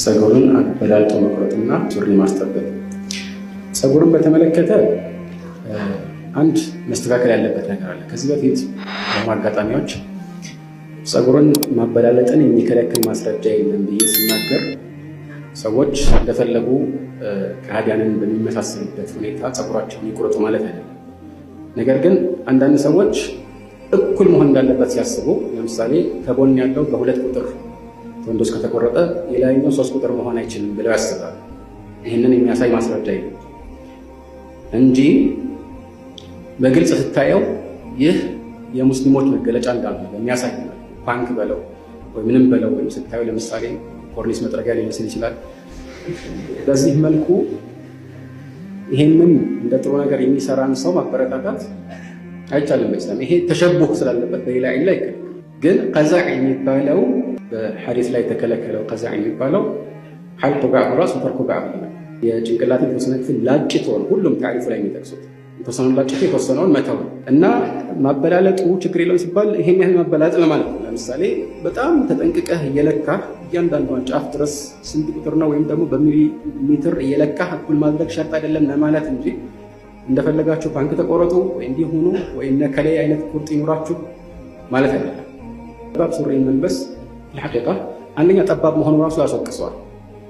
ፀጉርን አበላልጦ መቁረጥና ሱሪ ማስጠበቅ። ፀጉርን በተመለከተ አንድ መስተካከል ያለበት ነገር አለ። ከዚህ በፊት በአጋጣሚዎች ፀጉርን ማበላለጥን የሚከለክል ማስረጃ የለም ብዬ ስናገር ሰዎች እንደፈለጉ ከሃዲያንን በሚመሳሰሉበት ሁኔታ ፀጉራቸውን ይቁረጡ ማለት አይደለም። ነገር ግን አንዳንድ ሰዎች እኩል መሆን እንዳለበት ሲያስቡ፣ ለምሳሌ ከጎን ያለው በ2 ቁጥር ወንዶች ከተቆረጠ የላይኛው 3 ቁጥር መሆን አይችልም ብለው ያስባሉ። ይህንን የሚያሳይ ማስረጃ የለም እንጂ በግልጽ ስታየው ይህ የሙስሊሞች መገለጫ እንዳልሆነ በሚያሳይ ነው። ፓንክ በለው ወይ ምንም በለው ወይም ስታየው ለምሳሌ ኮርኒስ መጥረጊያ ሊመስል ይችላል። በዚህ መልኩ ይሄንን እንደ ጥሩ ነገር የሚሰራን ሰው ማበረታታት አይቻልም በእስላም። ይሄ ተሸቡህ ስላለበት በሌላ ዒላ ይከለከላል። ግን ቀዛዕ የሚባለው በሐዲስ ላይ የተከለከለው ቀዛዕ የሚባለው ሐልቁ በዕድ ራስ ወተርኩ በዕድ ነው። የጭንቅላትን የተወሰነ ክፍል ላጭቶ ነው ሁሉም ታሪፉ ላይ የሚጠቅሱት። የተወሰነውን ላጭቶ የተወሰነውን መተው እና ማበላለጡ ችግር የለውም ሲባል ይሄን ያህል ማበላለጥ ለማለት ነው። ለምሳሌ በጣም ተጠንቅቀህ እየለካህ እያንዳንዷን ጫፍ ድረስ ስንት ቁጥር ነው ወይም ደግሞ በሚሊ ሜትር እየለካህ እኩል ማድረግ ሸርጥ አይደለም ለማለት እንጂ እንደፈለጋችሁ ባንክ ተቆረጡ ወይ እንዲሆኑ ወይ ከላይ አይነት ቁርጥ ይኑራችሁ ማለት አይደለም። ጠባብ ሱሪ መልበስ ለሐቂቃ አንደኛ ጠባብ መሆኑ ራሱ ያስወቅሰዋል።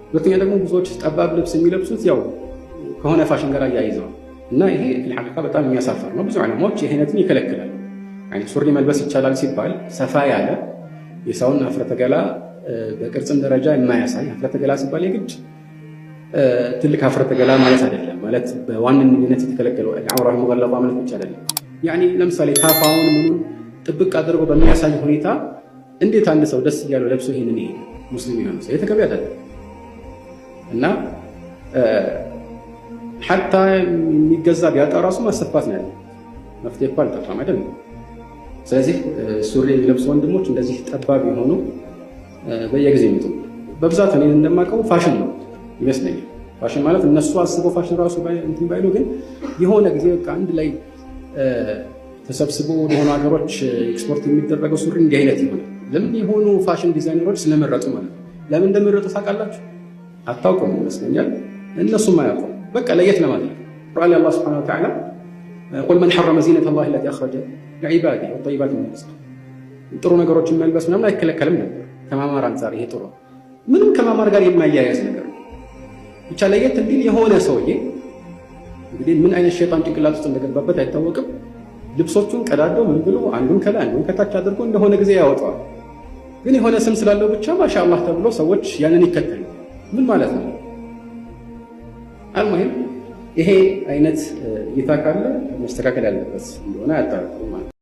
ሁለተኛ ደግሞ ብዙዎች ጠባብ ልብስ የሚለብሱት ያው ከሆነ ፋሽን ጋር አያይዘው እና ይሄ ለሐቂቃ በጣም የሚያሳፍር ነው። ብዙ ዑለማዎች ይሄነትን ይከለክላል። يعني ሱሪ መልበስ ይቻላል ሲባል ሰፋ ያለ የሰውን ሀፍረተ ገላ በቅርጽም ደረጃ የማያሳይ ሀፍረተ ገላ ሲባል የግድ ትልቅ ሀፍረተ ገላ ማለት አይደለም። ማለት በዋነኝነት የተከለከለው አውራህ ሙገለጣ ማለት ብቻ አይደለም። ያኒ ለምሳሌ ታፋውን ምኑን ጥብቅ አድርጎ በሚያሳይ ሁኔታ እንዴት አንድ ሰው ደስ እያለው ለብሶ ይሄንን ይሄ ሙስሊም የሆነ ሰው የተገቢ አይደለም እና ሐታ የሚገዛ ቢያጣ ራሱ ማሰፋት ነው ያለው። መፍትሄ እኮ አልጠፋም አይደለም። ስለዚህ ሱሪ የሚለብሱ ወንድሞች እንደዚህ ጠባብ የሆኑ በየጊዜው ይመጡ በብዛት እኔ እንደማውቀው ፋሽን ነው ይመስለኛል። ፋሽን ማለት እነሱ አስበው ፋሽን ራሱ እንትን ባይሉ ግን የሆነ ጊዜ በቃ አንድ ላይ ተሰብስቦ ወደሆኑ ሀገሮች ኤክስፖርት የሚደረገው ሱሪ እንዲህ አይነት ይሆናል። ለምን የሆኑ ፋሽን ዲዛይነሮች ስለመረጡ ማለት ነው። ለምን እንደመረጡ ታውቃላችሁ? አታውቁም ይመስለኛል። እነሱም አያውቁም። በቃ ለየት ለማድረግ ቁርአን አላህ ሱብሓነሁ ወተዓላ ቁል መን ሐረመ ዚነተ ላሂ ለቲ አኽረጀ ለዒባዲሂ ወጠይባት ሚነ ሪዝቅ ጥሩ ነገሮችን መልበስ ምናምን አይከለከልም ነበር። ከማማር አንፃር ይሄ ጥሩ ምንም ከማማር ጋር የማያያዝ ነገር ብቻ ለየት እንዲል የሆነ ሰውዬ እንግዲህ ምን አይነት ሸይጣን ጭንቅላት ውስጥ እንደገባበት አይታወቅም። ልብሶቹን ቀዳዶ ምን ብሎ አንዱን ከላይ አንዱን ከታች አድርጎ እንደሆነ ጊዜ ያወጣዋል። ግን የሆነ ስም ስላለው ብቻ ማሻአላህ ተብሎ ሰዎች ያንን ይከተሉ። ምን ማለት ነው? አልሙሂም ይሄ አይነት እይታ ካለ መስተካከል ያለበት እንደሆነ ያጣራል።